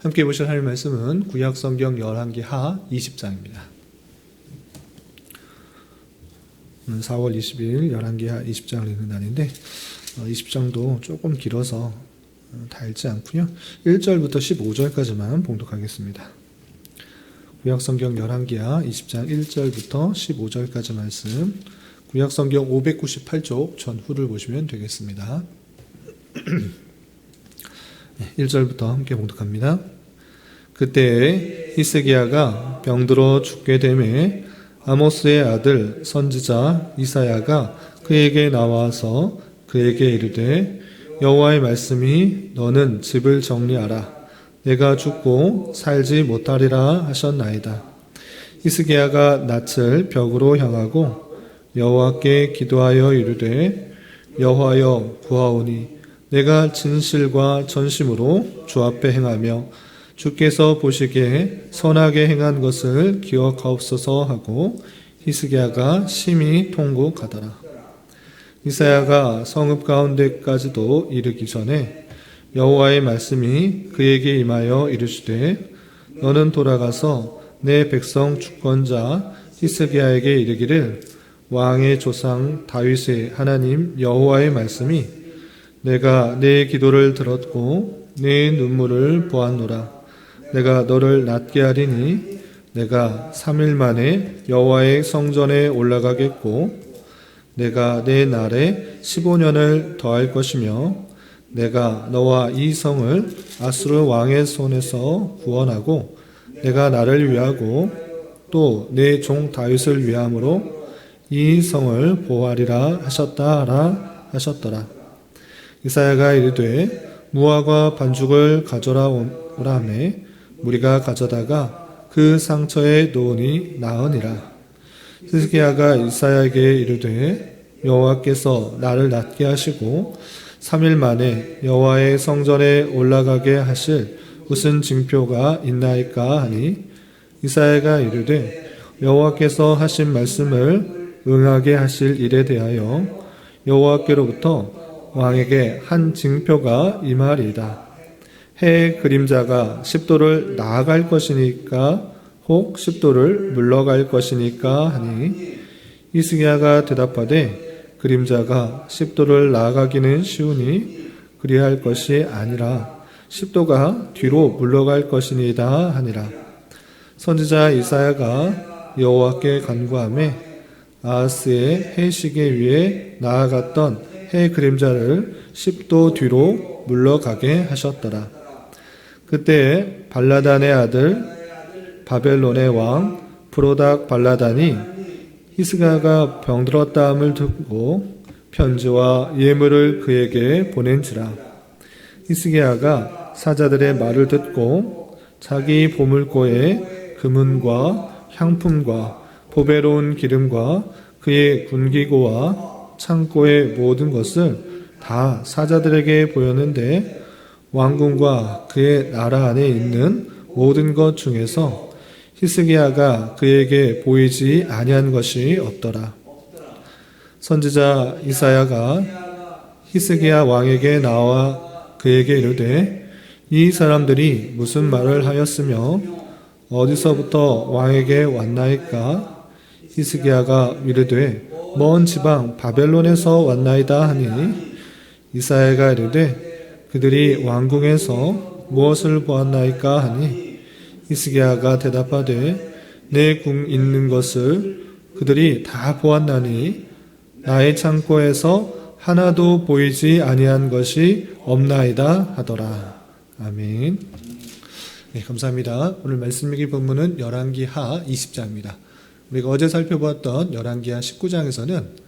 함께 보실 하나님의 말씀은 구약성경 열왕기하 20장입니다. 오늘 4월 20일 열왕기하 20장을 읽는 날인데 20장도 조금 길어서 다 읽지 않고요. 1절부터 15절까지만 봉독하겠습니다. 구약성경 열왕기하 20장 1절부터 15절까지 말씀, 구약성경 598쪽 전후를 보시면 되겠습니다. 1절부터 함께 봉독합니다. 그때에 히스기야가 병들어 죽게 되매 아모스의 아들 선지자 이사야가 그에게 나와서 그에게 이르되 여호와의 말씀이 너는 집을 정리하라. 내가 죽고 살지 못하리라 하셨나이다. 히스기야가 낯을 벽으로 향하고 여호와께 기도하여 이르되 여호와여 구하오니 내가 진실과 전심으로 주 앞에 행하며 주께서 보시기에 선하게 행한 것을 기억하옵소서 하고 히스기야가 심히 통곡하더라. 이사야가 성읍 가운데까지도 이르기 전에 여호와의 말씀이 그에게 임하여 이르시되 너는 돌아가서 내 백성 주권자 히스기야에게 이르기를 왕의 조상 다윗의 하나님 여호와의 말씀이 내가 내 기도를 들었고 내 눈물을 보았노라. 내가 너를 낫게 하리니 내가 3일 만에 여호와의 성전에 올라가겠고 내가 내 날에 15년을 더할 것이며 내가 너와 이 성을 아수르 왕의 손에서 구원하고 내가 나를 위하고 또 내 종 다윗을 위함으로 이 성을 보호하리라 하셨더라. 이사야가 이르되 무화과 반죽을 가져라 오라매 무리가 가져다가 그 상처에 놓으니 나으니라. 히스기야가 이사야에게 이르되 여호와께서 나를 낫게 하시고 3일 만에 여호와의 성전에 올라가게 하실 무슨 징표가 있나이까 하니 이사야가 이르되 여호와께서 하신 말씀을 응하게 하실 일에 대하여 여호와께로부터 왕에게 한 징표가 임하리이다. 해의 그림자가 10도를 나아갈 것이니까 혹 10도를 물러갈 것이니까 하니 히스기야가 대답하되 그림자가 10도를 나아가기는 쉬우니 그리할 것이 아니라 10도가 뒤로 물러갈 것이니이다 하니라. 선지자 이사야가 여호와께 간구하매 아하스의 해시계 위에 나아갔던 해 그림자를 10도 뒤로 물러가게 하셨더라. 그때 발라단의 아들 바벨론의 왕 브로닥 발라단이 히스기야가 병들었다함을 듣고 편지와 예물을 그에게 보낸지라. 히스기야가 사자들의 말을 듣고 자기 보물고에 금은과 향품과 보배로운 기름과 그의 군기고와 창고의 모든 것을 다 사자들에게 보였는데 왕궁과 그의 나라 안에 있는 모든 것 중에서 히스기야가 그에게 보이지 아니한 것이 없더라. 선지자 이사야가 히스기야 왕에게 나와 그에게 이르되 이 사람들이 무슨 말을 하였으며 어디서부터 왕에게 왔나이까? 히스기야가 이르되 먼 지방 바벨론에서 왔나이다 하니 이사야가 이르되 그들이 왕궁에서 무엇을 보았나이까 하니 히스기야가 대답하되 내 궁 있는 것을 그들이 다 보았나니 나의 창고에서 하나도 보이지 아니한 것이 없나이다 하더라. 아멘. 네, 감사합니다. 오늘 말씀 읽기 본문은 열왕기하 20장입니다. 우리가 어제 살펴보았던 열왕기하 19장에서는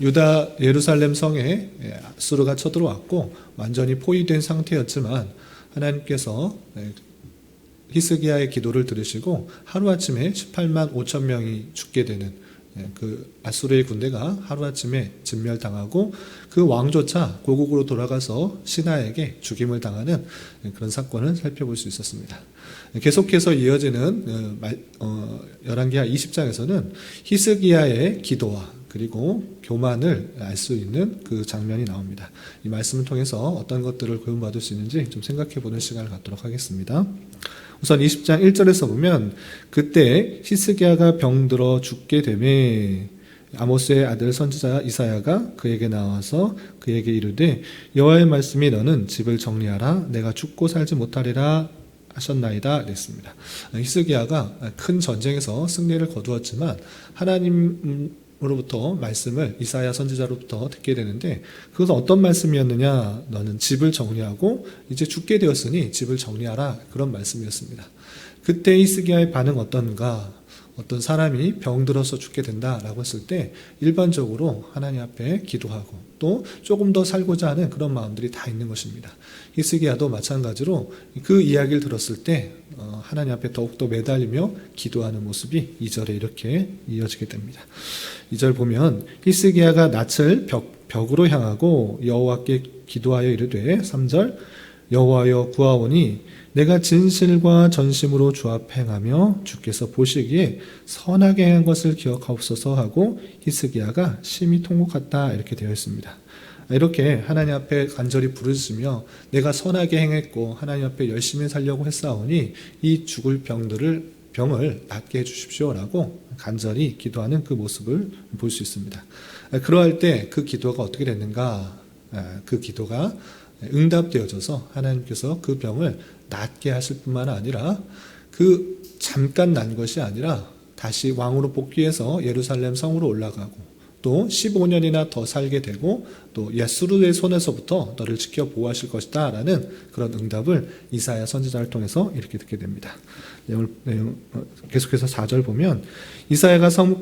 유다 예루살렘 성에 아수르가 쳐들어왔고 완전히 포위된 상태였지만 하나님께서 히스기야의 기도를 들으시고 하루아침에 18만 5천 명이 죽게 되는 그 아수르의 군대가 하루아침에 진멸당하고 그 왕조차 고국으로 돌아가서 신하에게 죽임을 당하는 그런 사건을 살펴볼 수 있었습니다. 계속해서 이어지는 열왕기하 20장에서는 히스기야의 기도와 그리고 교만을 알 수 있는 그 장면이 나옵니다. 이 말씀을 통해서 어떤 것들을 교훈받을 수 있는지 좀 생각해보는 시간을 갖도록 하겠습니다. 우선 20장 1절에서 보면 그때 히스기야가 병들어 죽게 되매 아모스의 아들 선지자 이사야가 그에게 나와서 그에게 이르되 여호와의 말씀이 너는 집을 정리하라 내가 죽고 살지 못하리라 하셨나이다 그랬습니다. 히스기야가 큰 전쟁에서 승리를 거두었지만 하나님으로부터 말씀을 이사야 선지자로부터 듣게 되는데 그것은 어떤 말씀이었느냐? 너는 집을 정리하고 이제 죽게 되었으니 집을 정리하라 그런 말씀이었습니다. 그때 히스기야의 반응 어떤가? 어떤 사람이 병들어서 죽게 된다라고 했을 때 일반적으로 하나님 앞에 기도하고 또 조금 더 살고자 하는 그런 마음들이 다 있는 것입니다. 히스기야도 마찬가지로 그 이야기를 들었을 때 하나님 앞에 더욱더 매달리며 기도하는 모습이 2절에 이렇게 이어지게 됩니다. 2절 보면 히스기야가 낯을 벽으로 향하고 여호와께 기도하여 이르되 3절 여호와여 구하오니 내가 진실과 전심으로 주 앞에 행하며 주께서 보시기에 선하게 행한 것을 기억하옵소서 하고 히스기야가 심히 통곡했다 이렇게 되어 있습니다. 이렇게 하나님 앞에 간절히 부르짖으며 내가 선하게 행했고 하나님 앞에 열심히 살려고 했사오니 이 죽을 병을 낫게 해주십시오라고 간절히 기도하는 그 모습을 볼 수 있습니다. 그러할 때 그 기도가 어떻게 됐는가? 그 기도가 응답되어져서 하나님께서 그 병을 낫게 하실 뿐만 아니라 그 잠깐 난 것이 아니라 다시 왕으로 복귀해서 예루살렘 성으로 올라가고 또 15년이나 더 살게 되고 또 야수르의 손에서부터 너를 지켜 보호하실 것이다 라는 그런 응답을 이사야 선지자를 통해서 이렇게 듣게 됩니다. 계속해서 4절 보면 이사야가 성문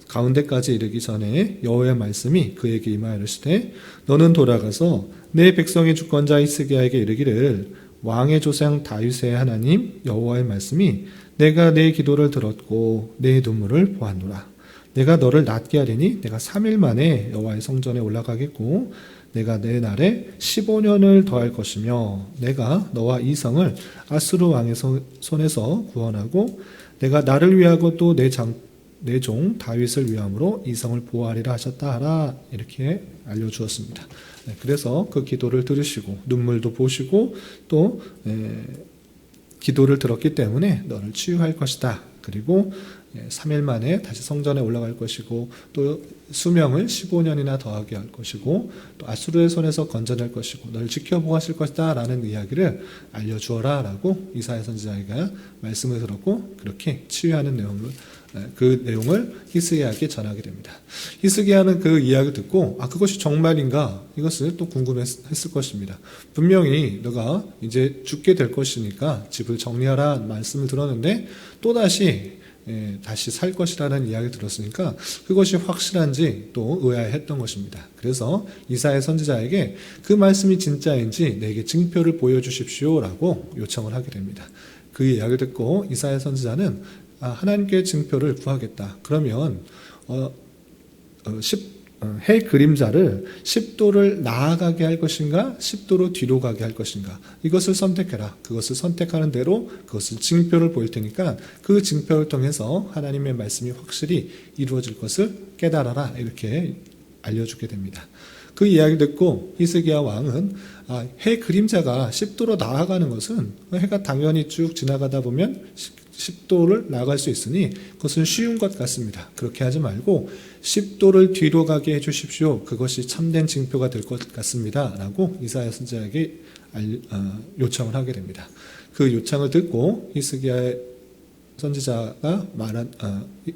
가운데까지 이르기 전에 여호와의 말씀이 그에게 임하여 이르시되 너는 돌아가서 내 백성의 주권자 히스기야에게 이르기를 왕의 조상 다윗의 하나님 여호와의 말씀이 내가 내 기도를 들었고 내 눈물을 보았노라. 내가 너를 낫게 하리니 내가 3일 만에 여호와의 성전에 올라가겠고 내가 내 날에 15년을 더할 것이며 내가 너와 이 성을 아수르 왕의 손에서 구원하고 내가 나를 위하고 또 내 종 다윗을 위함으로 이 성을 보호하리라 하셨다 하라 이렇게 알려주었습니다. 그래서 그 기도를 들으시고 눈물도 보시고 또 기도를 들었기 때문에 너를 치유할 것이다. 그리고 3일 만에 다시 성전에 올라갈 것이고 또 수명을 15년이나 더하게 할 것이고 또 아수르의 손에서 건져낼 것이고 너를 지켜보하실 것이다 라는 이야기를 알려주어라 라고 이사야 선지자가 말씀을 들었고 그렇게 치유하는 그 내용을 히스기야에게 전하게 됩니다. 히스기야는 그 이야기를 듣고 그것이 정말인가 이것을 또 궁금했을 것입니다. 분명히 너가 이제 죽게 될 것이니까 집을 정리하라 말씀을 들었는데 또다시 다시 살 것이라는 이야기를 들었으니까 그것이 확실한지 또 의아해했던 것입니다. 그래서 이사야 선지자에게 그 말씀이 진짜인지 내게 증표를 보여주십시오라고 요청을 하게 됩니다. 그 이야기를 듣고 이사야 선지자는 하나님께 증표를 구하겠다. 그러면 해 그림자를 10도를 나아가게 할 것인가 10도로 뒤로 가게 할 것인가 이것을 선택해라. 그것을 선택하는 대로 그것을 증표를 보일 테니까 그 증표를 통해서 하나님의 말씀이 확실히 이루어질 것을 깨달아라 이렇게 알려주게 됩니다. 그 이야기를 듣고 히스기야 왕은 해 그림자가 10도로 나아가는 것은 해가 당연히 쭉 지나가다 보면 10도를 나갈 수 있으니 그것은 쉬운 것 같습니다. 그렇게 하지 말고 10도를 뒤로 가게 해주십시오. 그것이 참된 징표가 될 것 같습니다. 라고 이사야 선지자에게 요청을 하게 됩니다. 그 요청을 듣고 히스기야 선지자가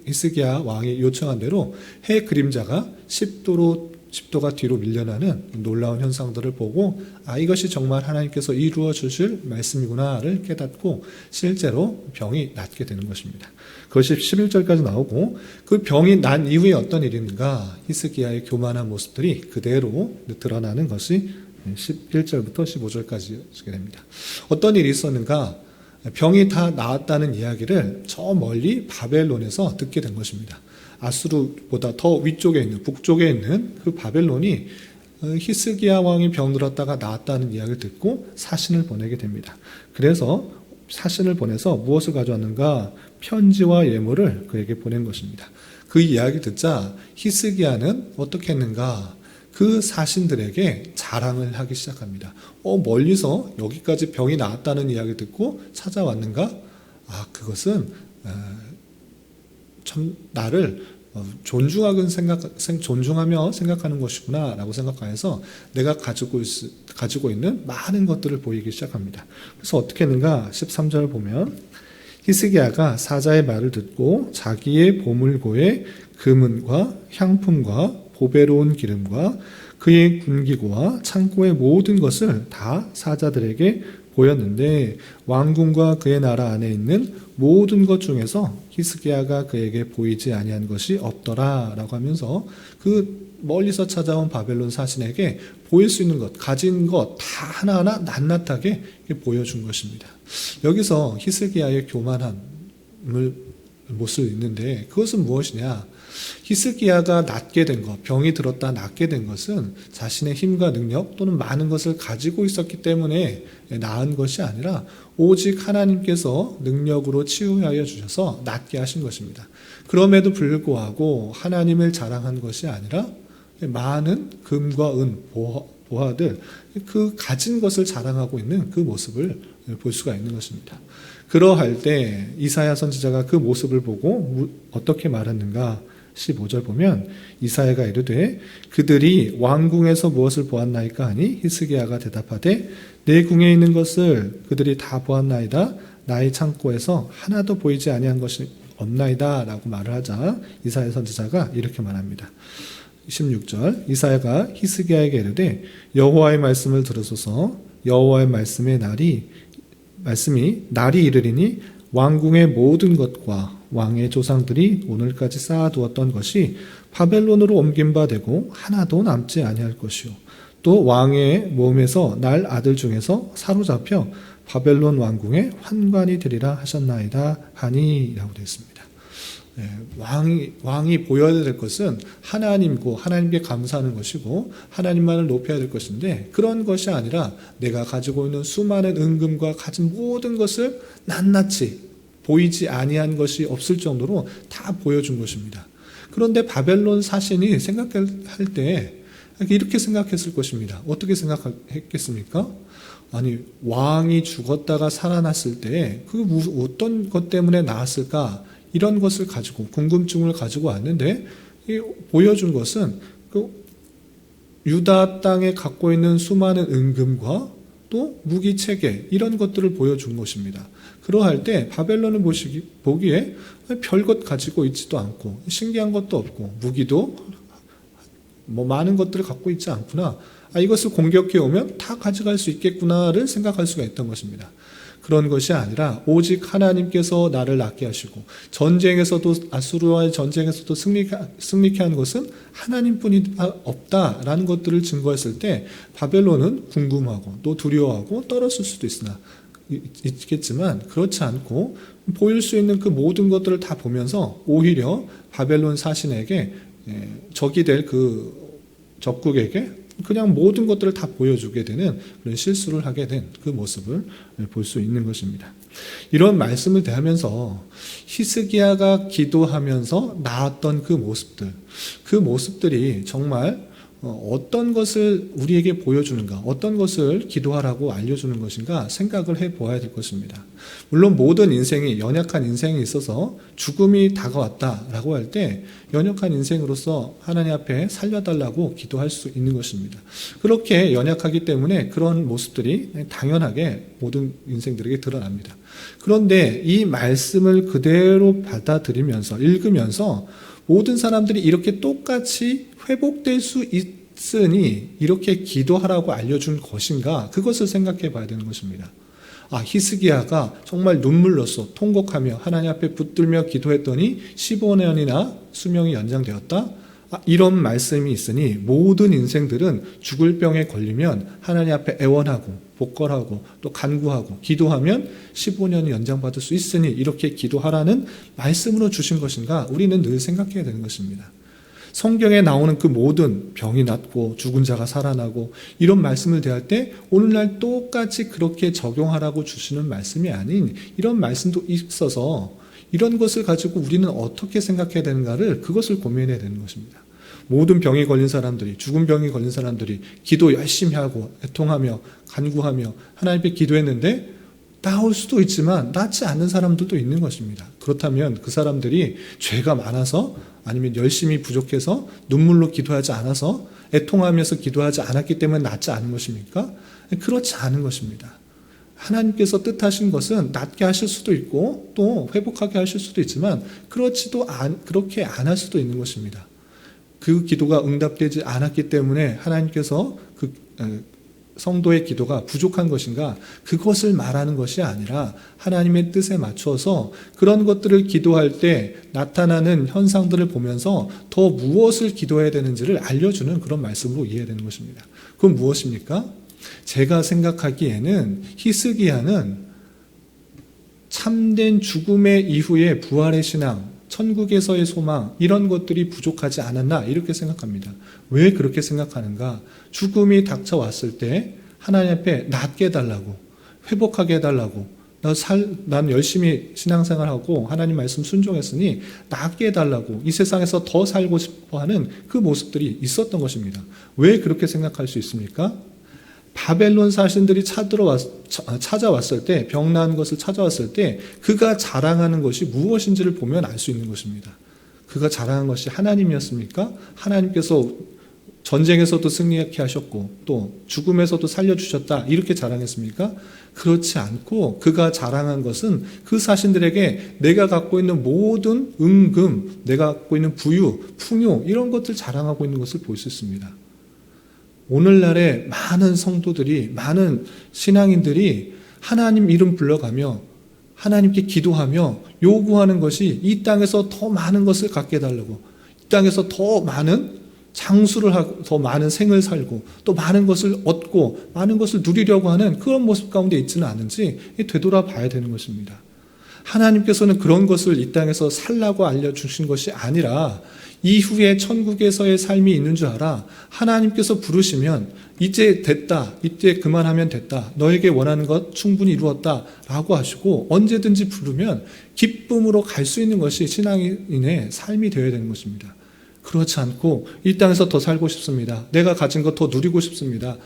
히스기야 왕이 요청한 대로 해 그림자가 10도가 뒤로 밀려나는 놀라운 현상들을 보고 이것이 정말 하나님께서 이루어 주실 말씀이구나를 깨닫고 실제로 병이 낫게 되는 것입니다. 그것이 11절까지 나오고 그 병이 난 이후에 어떤 일인가 히스기야의 교만한 모습들이 그대로 드러나는 것이 11절부터 15절까지 지게 됩니다. 어떤 일이 있었는가? 병이 다 나았다는 이야기를 저 멀리 바벨론에서 듣게 된 것입니다. 아수르보다 더 위쪽에 있는 북쪽에 있는 그 바벨론이 히스기야 왕이 병들었다가 나았다는 이야기를 듣고 사신을 보내게 됩니다. 그래서 사신을 보내서 무엇을 가져왔는가? 편지와 예물을 그에게 보낸 것입니다. 그 이야기 듣자 히스기야는 어떻게 했는가? 그 사신들에게 자랑을 하기 시작합니다. 멀리서 여기까지 병이 나았다는 이야기 듣고 찾아왔는가? 그것은 참 나를 존중하며 생각하는 것이구나 라고 생각하여서 내가 가지고 있는 많은 것들을 보이기 시작합니다. 그래서 어떻게 했는가? 13절 보면 히스기야가 사자의 말을 듣고 자기의 보물고에 금은과 향품과 보배로운 기름과 그의 군기고와 창고의 모든 것을 다 사자들에게 보였는데 왕궁과 그의 나라 안에 있는 모든 것 중에서 히스기야가 그에게 보이지 아니한 것이 없더라 라고 하면서 그 멀리서 찾아온 바벨론 사신에게 보일 수 있는 것, 가진 것 다 하나하나 낱낱하게 보여준 것입니다. 여기서 히스기야의 교만함을 볼 수 있는데 그것은 무엇이냐? 히스기야가 낫게 된 것, 병이 들었다 낫게 된 것은 자신의 힘과 능력 또는 많은 것을 가지고 있었기 때문에 나은 것이 아니라 오직 하나님께서 능력으로 치유하여 주셔서 낫게 하신 것입니다. 그럼에도 불구하고 하나님을 자랑한 것이 아니라 많은 금과 은, 보화들, 그 가진 것을 자랑하고 있는 그 모습을 볼 수가 있는 것입니다. 그러할 때 이사야 선지자가 그 모습을 보고 어떻게 말했는가? 15절 보면 이사야가 이르되 그들이 왕궁에서 무엇을 보았나이까 하니 히스기야가 대답하되 내 궁에 있는 것을 그들이 다 보았나이다. 나의 창고에서 하나도 보이지 아니한 것이 없나이다 라고 말을 하자 이사야 선지자가 이렇게 말합니다. 16절 이사야가 히스기야에게 이르되 여호와의 말씀을 들으소서. 여호와의 말씀이 날이 이르리니 왕궁의 모든 것과 왕의 조상들이 오늘까지 쌓아두었던 것이 바벨론으로 옮긴 바 되고 하나도 남지 아니할 것이요 또 왕의 몸에서 날 아들 중에서 사로잡혀 바벨론 왕궁의 환관이 되리라 하셨나이다 하니 라고 되어 있습니다. 왕이 보여야 될 것은 하나님고 하나님께 감사하는 것이고 하나님만을 높여야 될 것인데 그런 것이 아니라 내가 가지고 있는 수많은 은금과 가진 모든 것을 낱낱이 보이지 아니한 것이 없을 정도로 다 보여준 것입니다. 그런데 바벨론 사신이 생각할 때 이렇게 생각했을 것입니다. 어떻게 생각했겠습니까? 아니 왕이 죽었다가 살아났을 때 그 어떤 것 때문에 나았을까? 이런 것을 가지고 궁금증을 가지고 왔는데 보여준 것은 그 유다 땅에 갖고 있는 수많은 은금과 또 무기 체계 이런 것들을 보여준 것입니다. 그러할 때 바벨론을 보기에 별것 가지고 있지도 않고 신기한 것도 없고 무기도 많은 것들을 갖고 있지 않구나. 이것을 공격해 오면 다 가져갈 수 있겠구나를 생각할 수가 있던 것입니다. 그런 것이 아니라 오직 하나님께서 나를 낫게 하시고 전쟁에서도 아수르와의 전쟁에서도 승리케 한 것은 하나님뿐이 없다라는 것들을 증거했을 때 바벨론은 궁금하고 또 두려워하고 떨었을 수도 있겠지만 그렇지 않고 보일 수 있는 그 모든 것들을 다 보면서 오히려 바벨론 사신에게 적이 될 그 적국에게 그냥 모든 것들을 다 보여주게 되는 그런 실수를 하게 된 그 모습을 볼 수 있는 것입니다. 이런 말씀을 대하면서 히스기야가 기도하면서 나았던 그 모습들이 정말 어떤 것을 우리에게 보여주는가, 어떤 것을 기도하라고 알려주는 것인가 생각을 해보아야 될 것입니다. 물론 모든 인생이 연약한 인생이 있어서 죽음이 다가왔다라고 할 때 연약한 인생으로서 하나님 앞에 살려달라고 기도할 수 있는 것입니다. 그렇게 연약하기 때문에 그런 모습들이 당연하게 모든 인생들에게 드러납니다. 그런데 이 말씀을 그대로 받아들이면서 읽으면서 모든 사람들이 이렇게 똑같이 회복될 수 있으니 이렇게 기도하라고 알려준 것인가? 그것을 생각해 봐야 되는 것입니다. 히스기야가 정말 눈물로써 통곡하며 하나님 앞에 붙들며 기도했더니 15년이나 수명이 연장되었다? 이런 말씀이 있으니 모든 인생들은 죽을 병에 걸리면 하나님 앞에 애원하고 복걸하고 또 간구하고 기도하면 15년이 연장받을 수 있으니 이렇게 기도하라는 말씀으로 주신 것인가? 우리는 늘 생각해야 되는 것입니다. 성경에 나오는 그 모든 병이 낫고 죽은 자가 살아나고 이런 말씀을 대할 때 오늘날 똑같이 그렇게 적용하라고 주시는 말씀이 아닌 이런 말씀도 있어서 이런 것을 가지고 우리는 어떻게 생각해야 되는가를 그것을 고민해야 되는 것입니다. 모든 병이 걸린 사람들이, 죽은 병이 걸린 사람들이 기도 열심히 하고 애통하며 간구하며 하나님 앞에 기도했는데 나올 수도 있지만 낫지 않는 사람들도 있는 것입니다. 그렇다면 그 사람들이 죄가 많아서 아니면 열심히 부족해서 눈물로 기도하지 않아서 애통하면서 기도하지 않았기 때문에 낫지 않은 것입니까? 그렇지 않은 것입니다. 하나님께서 뜻하신 것은 낫게 하실 수도 있고 또 회복하게 하실 수도 있지만 그렇게 안 할 수도 있는 것입니다. 그 기도가 응답되지 않았기 때문에 하나님께서 그 성도의 기도가 부족한 것인가? 그것을 말하는 것이 아니라 하나님의 뜻에 맞춰서 그런 것들을 기도할 때 나타나는 현상들을 보면서 더 무엇을 기도해야 되는지를 알려주는 그런 말씀으로 이해되는 것입니다. 그건 무엇입니까? 제가 생각하기에는 히스기야는 참된 죽음의 이후의 부활의 신앙, 천국에서의 소망 이런 것들이 부족하지 않았나 이렇게 생각합니다. 왜 그렇게 생각하는가? 죽음이 닥쳐왔을 때 하나님 앞에 낫게 해달라고 회복하게 해달라고 난 열심히 신앙생활하고 하나님 말씀 순종했으니 낫게 해달라고 이 세상에서 더 살고 싶어하는 그 모습들이 있었던 것입니다. 왜 그렇게 생각할 수 있습니까? 바벨론 사신들이 찾아왔을 때, 병나은 것을 찾아왔을 때 그가 자랑하는 것이 무엇인지를 보면 알 수 있는 것입니다. 그가 자랑한 것이 하나님이었습니까? 하나님께서 전쟁에서도 승리하게 하셨고 또 죽음에서도 살려주셨다 이렇게 자랑했습니까? 그렇지 않고 그가 자랑한 것은 그 사신들에게 내가 갖고 있는 모든 은금, 내가 갖고 있는 부유, 풍요 이런 것들 자랑하고 있는 것을 볼 수 있습니다. 오늘날의 많은 성도들이, 많은 신앙인들이 하나님 이름 불러가며 하나님께 기도하며 요구하는 것이 이 땅에서 더 많은 것을 갖게 해달라고, 이 땅에서 더 많은 장수를 하고 더 많은 생을 살고 또 많은 것을 얻고 많은 것을 누리려고 하는 그런 모습 가운데 있지는 않은지 되돌아봐야 되는 것입니다. 하나님께서는 그런 것을 이 땅에서 살라고 알려주신 것이 아니라 이후에 천국에서의 삶이 있는 줄 알아. 하나님께서 부르시면 이제 됐다, 이제 그만하면 됐다, 너에게 원하는 것 충분히 이루었다 라고 하시고 언제든지 부르면 기쁨으로 갈 수 있는 것이 신앙인의 삶이 되어야 되는 것입니다. 그렇지 않고 이 땅에서 더 살고 싶습니다, 내가 가진 것 더 누리고 싶습니다,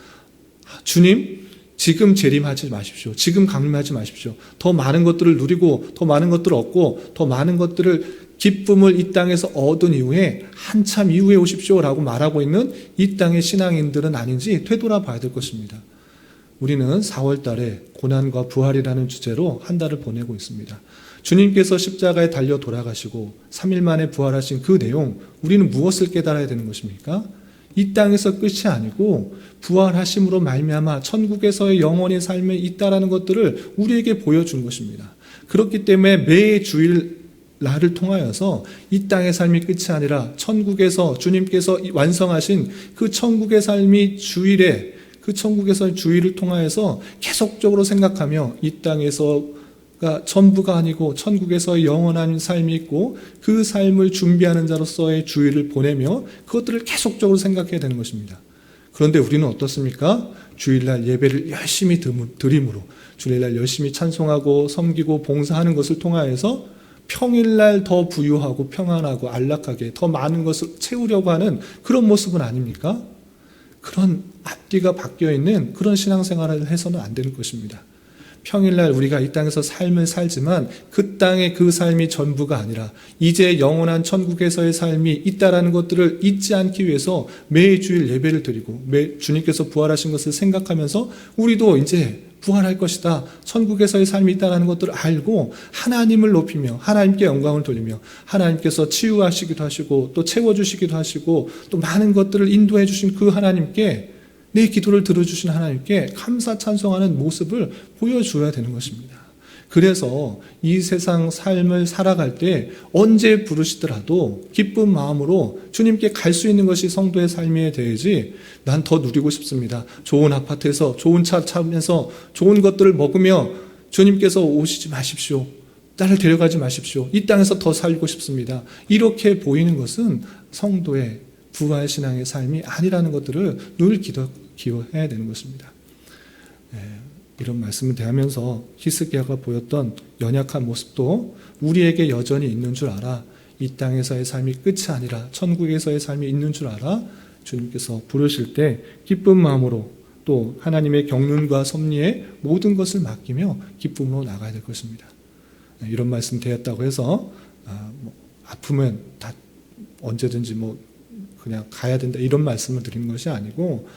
주님 지금 재림하지 마십시오, 지금 강림하지 마십시오, 더 많은 것들을 누리고 더 많은 것들을 얻고 더 많은 것들을 기쁨을 이 땅에서 얻은 이후에 한참 이후에 오십시오라고 말하고 있는 이 땅의 신앙인들은 아닌지 되돌아봐야 될 것입니다. 우리는 4월 달에 고난과 부활이라는 주제로 한 달을 보내고 있습니다. 주님께서 십자가에 달려 돌아가시고 3일 만에 부활하신 그 내용, 우리는 무엇을 깨달아야 되는 것입니까? 이 땅에서 끝이 아니고 부활하심으로 말미암아 천국에서의 영원히 삶에 있다라는 것들을 우리에게 보여준 것입니다. 그렇기 때문에 매 주일 나를 통하여서 이 땅의 삶이 끝이 아니라 천국에서 주님께서 완성하신 그 천국의 삶이 주일에, 그 천국에서의 주일을 통하여서 계속적으로 생각하며 이 땅에서가 전부가 아니고 천국에서의 영원한 삶이 있고 그 삶을 준비하는 자로서의 주일을 보내며 그것들을 계속적으로 생각해야 되는 것입니다. 그런데 우리는 어떻습니까? 주일날 예배를 열심히 드림으로, 주일날 열심히 찬송하고 섬기고 봉사하는 것을 통하여서 평일날 더 부유하고 평안하고 안락하게 더 많은 것을 채우려고 하는 그런 모습은 아닙니까? 그런 앞뒤가 바뀌어있는 그런 신앙생활을 해서는 안 되는 것입니다. 평일날 우리가 이 땅에서 삶을 살지만 그 땅의 그 삶이 전부가 아니라 이제 영원한 천국에서의 삶이 있다라는 것들을 잊지 않기 위해서 매주일 예배를 드리고 주님께서 부활하신 것을 생각하면서 우리도 이제 부활할 것이다, 천국에서의 삶이 있다는 것들을 알고 하나님을 높이며 하나님께 영광을 돌리며 하나님께서 치유하시기도 하시고 또 채워주시기도 하시고 또 많은 것들을 인도해 주신 그 하나님께, 내 기도를 들어주신 하나님께 감사 찬송하는 모습을 보여줘야 되는 것입니다. 그래서 이 세상 삶을 살아갈 때 언제 부르시더라도 기쁜 마음으로 주님께 갈 수 있는 것이 성도의 삶이 되야지, 난 더 누리고 싶습니다, 좋은 아파트에서 좋은 차 타면서 좋은 것들을 먹으며 주님께서 오시지 마십시오, 나를 데려가지 마십시오, 이 땅에서 더 살고 싶습니다, 이렇게 보이는 것은 성도의 부활신앙의 삶이 아니라는 것들을 늘 기억해야 되는 것입니다. 이런 말씀을 대하면서 히스기야가 보였던 연약한 모습도 우리에게 여전히 있는 줄 알아. 이 땅에서의 삶이 끝이 아니라 천국에서의 삶이 있는 줄 알아. 주님께서 부르실 때 기쁜 마음으로 또 하나님의 경륜과 섭리에 모든 것을 맡기며 기쁨으로 나가야 될 것입니다. 이런 말씀 되었다고 해서 아프면 다 언제든지 그냥 가야 된다 이런 말씀을 드리는 것이 아니고,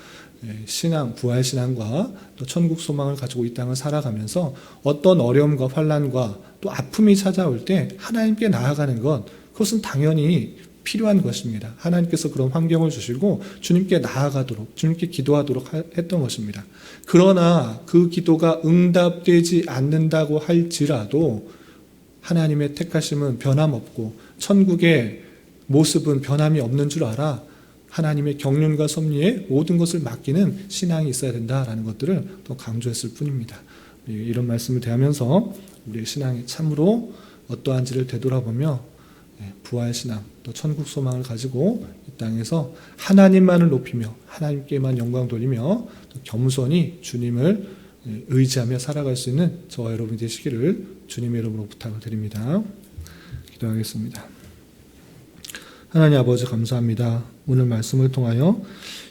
신앙, 부활 신앙과 또 천국 소망을 가지고 이 땅을 살아가면서 어떤 어려움과 환난과 또 아픔이 찾아올 때 하나님께 나아가는 것, 그것은 당연히 필요한 것입니다. 하나님께서 그런 환경을 주시고 주님께 나아가도록, 주님께 기도하도록 했던 것입니다. 그러나 그 기도가 응답되지 않는다고 할지라도 하나님의 택하심은 변함없고 천국의 모습은 변함이 없는 줄 알아. 하나님의 경륜과 섭리에 모든 것을 맡기는 신앙이 있어야 된다라는 것들을 또 강조했을 뿐입니다. 이런 말씀을 대하면서 우리의 신앙이 참으로 어떠한지를 되돌아보며 부활신앙 또 천국 소망을 가지고 이 땅에서 하나님만을 높이며 하나님께만 영광 돌리며 또 겸손히 주님을 의지하며 살아갈 수 있는 저와 여러분이 되시기를 주님의 이름으로 부탁을 드립니다. 기도하겠습니다. 하나님 아버지 감사합니다. 오늘 말씀을 통하여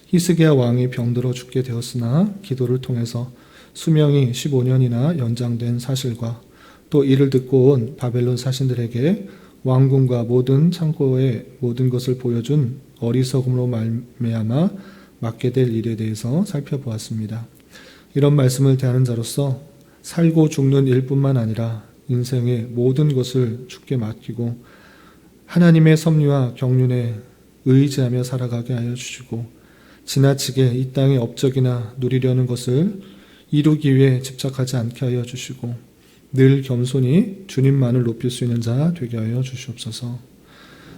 히스기야 왕이 병들어 죽게 되었으나 기도를 통해서 수명이 15년이나 연장된 사실과 또 이를 듣고 온 바벨론 사신들에게 왕궁과 모든 창고의 모든 것을 보여준 어리석음으로 말미암아 맡게 될 일에 대해서 살펴보았습니다. 이런 말씀을 대하는 자로서 살고 죽는 일뿐만 아니라 인생의 모든 것을 주께 맡기고 하나님의 섭리와 경륜에 의지하며 살아가게 하여 주시고 지나치게 이 땅의 업적이나 누리려는 것을 이루기 위해 집착하지 않게 하여 주시고 늘 겸손히 주님만을 높일 수 있는 자 되게 하여 주시옵소서.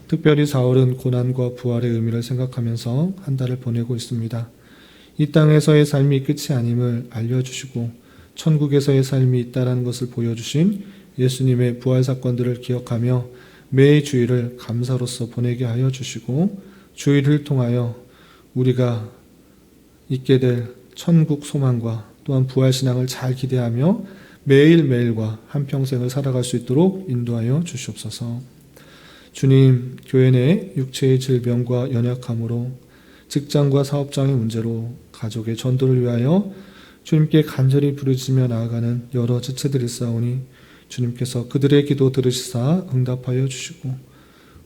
특별히 4월은 고난과 부활의 의미를 생각하면서 한 달을 보내고 있습니다. 이 땅에서의 삶이 끝이 아님을 알려주시고 천국에서의 삶이 있다는 것을 보여주신 예수님의 부활 사건들을 기억하며 매 주일을 감사로서 보내게 하여 주시고 주일을 통하여 우리가 있게 될 천국 소망과 또한 부활 신앙을 잘 기대하며 매일매일과 한평생을 살아갈 수 있도록 인도하여 주시옵소서. 주님, 교회 내 육체의 질병과 연약함으로 직장과 사업장의 문제로 가족의 전도를 위하여 주님께 간절히 부르짖으며 나아가는 여러 지체들이 있사오니 주님께서 그들의 기도 들으시사 응답하여 주시고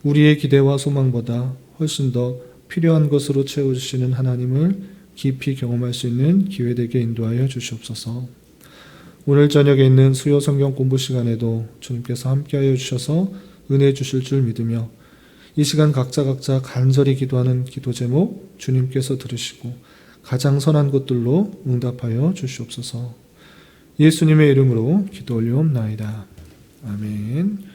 우리의 기대와 소망보다 훨씬 더 필요한 것으로 채워주시는 하나님을 깊이 경험할 수 있는 기회되게 인도하여 주시옵소서. 오늘 저녁에 있는 수요 성경 공부 시간에도 주님께서 함께하여 주셔서 은혜 주실 줄 믿으며 이 시간 각자 간절히 기도하는 기도 제목 주님께서 들으시고 가장 선한 것들로 응답하여 주시옵소서. 예수님의 이름으로 기도 올리옵나이다. 아멘.